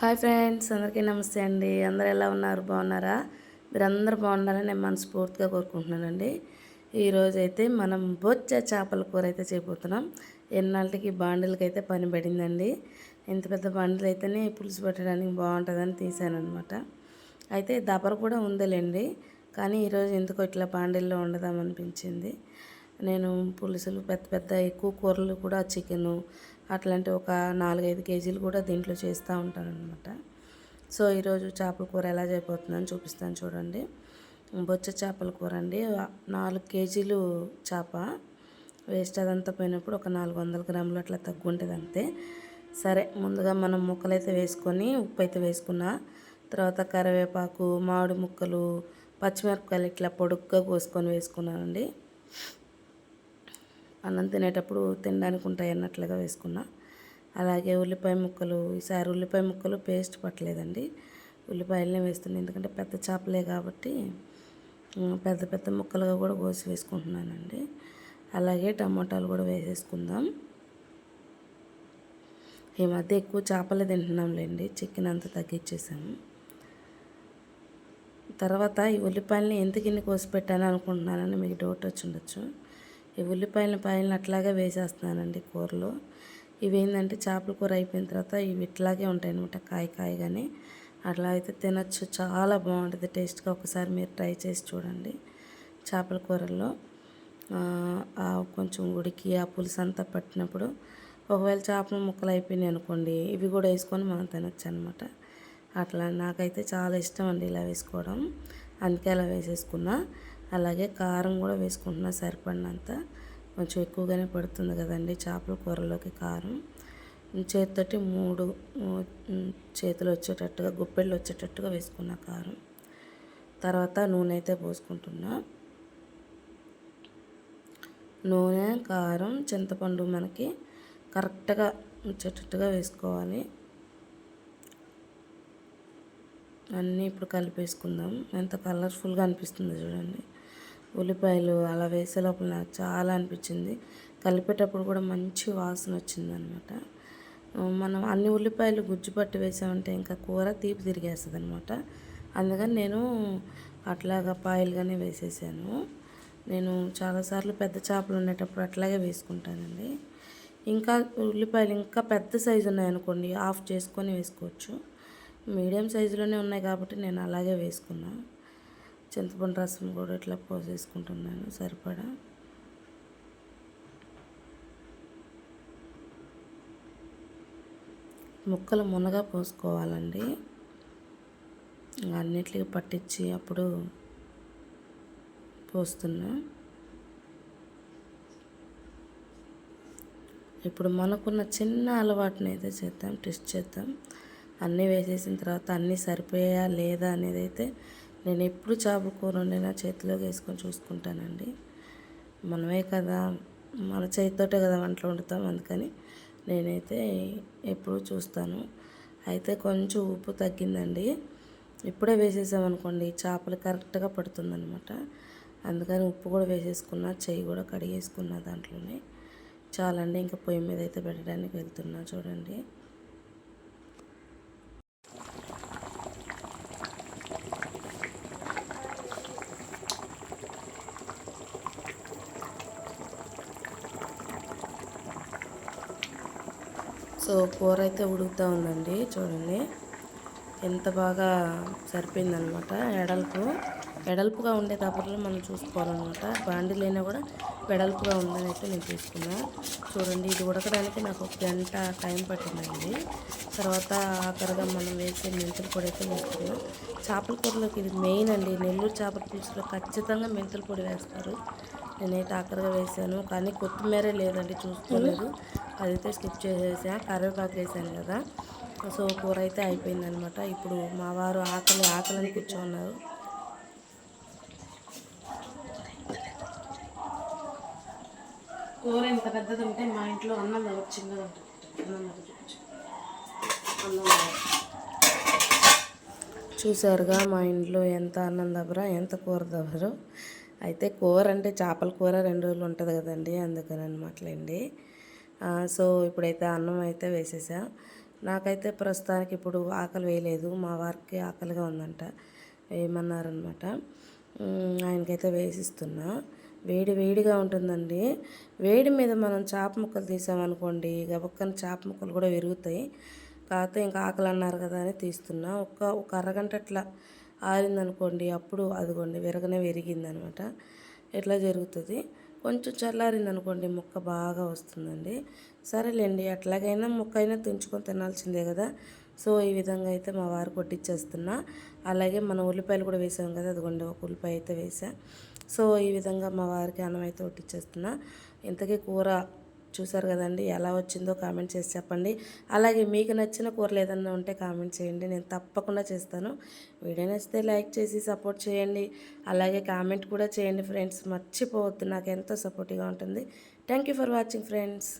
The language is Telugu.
హాయ్ ఫ్రెండ్స్, అందరికీ నమస్తే అండి. అందరూ ఎలా ఉన్నారు? బాగున్నారా? మీరందరూ బాగుండాలని నేను మనస్ఫూర్తిగా కోరుకుంటున్నానండి. ఈరోజు అయితే మనం బొచ్చ చేపల కూర అయితే చేయబోతున్నాం. ఎన్నాళ్ళకి బాండిలకైతే పని పడిందండి. ఇంత పెద్ద బాండిలు అయితేనే పులుసు పెట్టడానికి బాగుంటుందని తీసానమాట. అయితే దబర కూడా ఉందిలేండి, కానీ ఈరోజు ఎందుకో ఇట్లా బాండిల్లో వండుదామనిపించింది. నేను పులుసులు పెద్ద పెద్ద ఎక్కువ కూరలు కూడా చికెను అట్లాంటి ఒక 4-5 కేజీలు కూడా దీంట్లో చేస్తూ ఉంటానన్నమాట. సో ఈరోజు చేపల కూర ఎలా చేయబోతుందని చూపిస్తాను చూడండి. బొచ్చ చేపల కూర అండి. 4 కేజీలు చేప వేస్ట్ అదంతా పోయినప్పుడు ఒక 400 గ్రాములు అట్లా తగ్గుంటుంది అంతే. సరే, ముందుగా మనం ముక్కలైతే వేసుకొని ఉప్పు అయితే వేసుకున్నా, తర్వాత కరివేపాకు, మామిడి ముక్కలు, పచ్చిమిరపకాయలు ఇట్లా పొడుగ్గా కోసుకొని వేసుకున్నానండి. అన్నం తినేటప్పుడు తినడానికి ఉంటాయి అన్నట్లుగా వేసుకున్నా. అలాగే ఉల్లిపాయ ముక్కలు, ఈసారి ఉల్లిపాయ ముక్కలు పేస్ట్ పట్టలేదండి, ఉల్లిపాయలనే వేస్తున్నాను. ఎందుకంటే పెద్ద చేపలే కాబట్టి పెద్ద పెద్ద ముక్కలుగా కూడా కోసి వేసుకుంటున్నానండి. అలాగే టమాటాలు కూడా వేసేసుకుందాం. ఈ మధ్య ఎక్కువ చేపలే తింటున్నాంలేండి, చికెన్ అంతా తగ్గించేసాము. తర్వాత ఈ ఉల్లిపాయలని ఎందుకు ఇన్ని కోసి పెట్టాను అనుకుంటున్నానని మీకు డౌట్ వచ్చి ఉండొచ్చు. ఈ ఉల్లిపాయలను అట్లాగే వేసేస్తున్నానండి కూరలో. ఇవి ఏంటంటే చేపల కూర అయిపోయిన తర్వాత ఇవి ఇట్లాగే ఉంటాయి అనమాట, కాయగానే. అట్లా అయితే తినచ్చు, చాలా బాగుంటుంది టేస్ట్గా. ఒకసారి మీరు ట్రై చేసి చూడండి. చేపల కూరల్లో కొంచెం ఉడికి ఆ పులుసు అంతా పట్టినప్పుడు ఒకవేళ చేపల ముక్కలు అయిపోయినాయి అనుకోండి, ఇవి కూడా వేసుకొని మనం తినచ్చు అనమాట. అట్లా నాకైతే చాలా ఇష్టం అండి ఇలా వేసుకోవడం, అందుకే అలా వేసేసుకున్నా. అలాగే కారం కూడా వేసుకుంటున్నా సరిపడినంత. కొంచెం ఎక్కువగానే పడుతుంది కదండి చేపల కూరలోకి కారం. చేతితోటి 3 చేతులు వచ్చేటట్టుగా, గుప్పెళ్ళు వచ్చేటట్టుగా వేసుకున్న కారం. తర్వాత నూనె అయితే పోసుకుంటున్నా. నూనె, కారం, చింతపండు మనకి కరెక్ట్గా వచ్చేటట్టుగా వేసుకోవాలి. అన్నీ ఇప్పుడు కలిపేసుకుందాం. ఎంత కలర్ఫుల్గా అనిపిస్తుందో చూడండి. ఉల్లిపాయలు అలా వేసే లోపల నాకు చాలా అనిపించింది. కలిపేటప్పుడు కూడా మంచి వాసన వచ్చిందనమాట. మనం అన్ని ఉల్లిపాయలు గుజ్జు పట్టి వేసామంటే ఇంకా కూర తీపి తిరిగేస్తుంది అనమాట. అందుకని నేను అట్లాగా పాయలుగానే వేసేసాను. నేను చాలాసార్లు పెద్ద చేపలు ఉండేటప్పుడు అట్లాగే వేసుకుంటానండి. ఇంకా ఉల్లిపాయలు ఇంకా పెద్ద సైజు ఉన్నాయనుకోండి, ఆఫ్ చేసుకొని వేసుకోవచ్చు. మీడియం సైజులోనే ఉన్నాయి కాబట్టి నేను అలాగే వేసుకున్నా. చింతపండు రసం కూడా ఇట్లా పోసేసుకుంటున్నాను సరిపడా. ముక్కలు మునగా పోసుకోవాలండి, అన్నిటికీ పట్టించి అప్పుడు పోస్తున్నా. ఇప్పుడు మనకున్న చిన్న అలవాటుని అయితే చేద్దాం, టెస్ట్ చేద్దాం. అన్నీ వేసేసిన తర్వాత అన్నీ సరిపోయా లేదా అనేది అయితే నేను ఎప్పుడు చేపల కూర వండినా చేతిలోకి వేసుకొని చూసుకుంటానండి. మనమే కదా, మన చేతితోటే కదా వంటలు వండుతాం, అందుకని నేనైతే ఎప్పుడు చూస్తాను. అయితే కొంచెం ఉప్పు తగ్గిందండి. ఇప్పుడే వేసేసామనుకోండి చేపలు కరెక్ట్గా పడుతుందనమాట. అందుకని ఉప్పు కూడా వేసేసుకున్నా, చెయ్యి కూడా కడిగేసుకున్నా దాంట్లోనే. చాలండి, ఇంకా పొయ్యి మీద అయితే పెట్టడానికి వెళ్తున్నా చూడండి. సో కూర అయితే ఉడుకుతూ ఉందండి చూడండి, ఎంత బాగా సరిపోయిందనమాట. వెడల్పుగా ఉండే దబర్లో మనం చూసుకోవాలన్నమాట. బాండిలైనా కూడా వెడల్పుగా ఉందని అయితే నేను తీసుకున్నా. చూడండి, ఇది ఉడకడానికి నాకు 1 గంట టైం పట్టిందండి. తర్వాత ఆఖరిగా మనం వేసే మెంతుల పొడి అయితే వేసుకున్నాం. చేపల కూరలోకి ఇది మెయిన్ అండి. నెల్లూరు చేపల పులుసులో ఖచ్చితంగా మెంతుల పొడి వేస్తారు. నేనైతే ఆఖరిగా వేసాను, కానీ కొత్తిమీరే లేదండి, చూసుకోలేదు. అదైతే స్కిప్ చేసేసా. కరివేపాకు వేసాను కదా. సో కూర అయితే అయిపోయిందనమాట. ఇప్పుడు మా వారు ఆకలని కూర్చోన్నారు. కూర ఇంత పెద్దది ఉంటే మా ఇంట్లో అన్నం చిన్నది ఉంటుంది. చూసారుగా మా ఇంట్లో ఎంత అన్నం దబరా, ఎంత కూర దబరు. అయితే కూర అంటే చేపల కూర 2 రోజులు ఉంటుంది కదండి, అందుకని అనమాటలేండి. సో ఇప్పుడైతే అన్నం అయితే వేసేసా. నాకైతే ప్రస్తుతానికి ఇప్పుడు ఆకలి వేయలేదు, మా వారికి ఆకలిగా ఉందంట, వేయమన్నారనమాట. ఆయనకైతే వేసిస్తున్నా. వేడి వేడిగా ఉంటుందండి. వేడి మీద మనం చేప ముక్కలు తీసామనుకోండి, గబక్కన చేప ముక్కలు కూడా విరుగుతాయి. కాకపోతే ఇంకా ఆకలి అన్నారు కదా అని తీస్తున్నా. ఒక అరగంట అట్లా ఆరిందనుకోండి, అప్పుడు అదిగోండి విరగనే విరిగిందనమాట. ఇట్లా జరుగుతుంది. కొంచెం చల్లారిందనుకోండి ముక్క బాగా వస్తుందండి. సరేలేండి, అట్లాగైనా ముక్క అయినా తుంచుకొని తినాల్సిందే కదా. సో ఈ విధంగా అయితే మా వారు కొట్టించేస్తున్నా. అలాగే మనం ఉల్లిపాయలు కూడా వేసాం కదా, అదిగోండి ఒక ఉల్లిపాయ అయితే వేసా. సో ఈ విధంగా మా వారికి అన్నం అయితే కొట్టించేస్తున్నా. ఇంతకీ కూర చూసారు కదండి, ఎలా వచ్చిందో కామెంట్ చేసి చెప్పండి. అలాగే మీకు నచ్చిన కూరలు ఏదన్నా ఉంటే కామెంట్ చేయండి, నేను తప్పకుండా చేస్తాను. వీడియో నచ్చితే లైక్ చేసి సపోర్ట్ చేయండి. అలాగే కామెంట్ కూడా చేయండి ఫ్రెండ్స్, మర్చిపోవద్దు, నాకు ఎంతో సపోర్టివ్గా ఉంటుంది. Thank you for watching friends.